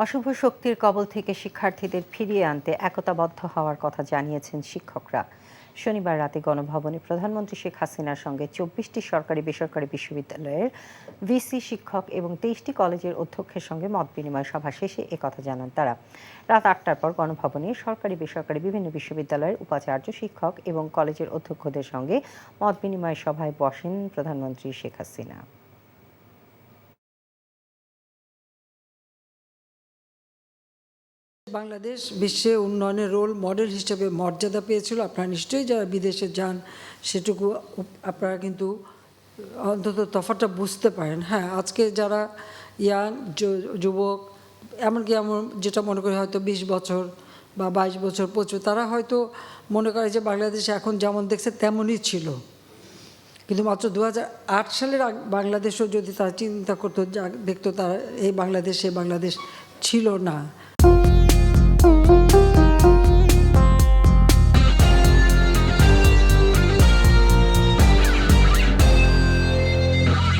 অশুভ শক্তির কবল থেকে শিক্ষার্থীদের ফিরিয়ে আনতে একতাবদ্ধ হওয়ার কথা জানিয়েছেন শিক্ষকরা। শনিবার রাতে গণভবনে প্রধানমন্ত্রী শেখ হাসিনার সঙ্গে ২৪টি সরকারি বেসরকারি বিশ্ববিদ্যালয়ের ভিসি, শিক্ষক এবং ২৩টি কলেজের অধ্যক্ষের সঙ্গে মতবিনিময় সভা শেষে একথা জানান তারা। রাত ৮টার পর গণভবনে সরকারি বেসরকারি বিভিন্ন বিশ্ববিদ্যালয়ের উপাচার্য, শিক্ষক এবং কলেজের অধ্যক্ষদের সঙ্গে মতবিনিময় সভায় বসেন প্রধানমন্ত্রী শেখ হাসিনা। বাংলাদেশ বিশ্বে উন্নয়নের রোল মডেল হিসেবে মর্যাদা পেয়েছিল। আপনারা নিশ্চয়ই যারা বিদেশে যান সেটুকু আপনারা কিন্তু অন্তত তফাৎটা বুঝতে পারেন। হ্যাঁ, আজকে যারা ইয়াং যুবক, এমনকি যেটা মনে করি হয়তো ২০ বছর বা ২২ বছর ২৫, তারা হয়তো মনে করে যে বাংলাদেশ এখন যেমন দেখছে তেমনই ছিল। কিন্তু মাত্র ২০০৮ সালের বাংলাদেশও যদি তারা চিন্তা করতো, দেখতো তারা এই বাংলাদেশ ছিল না।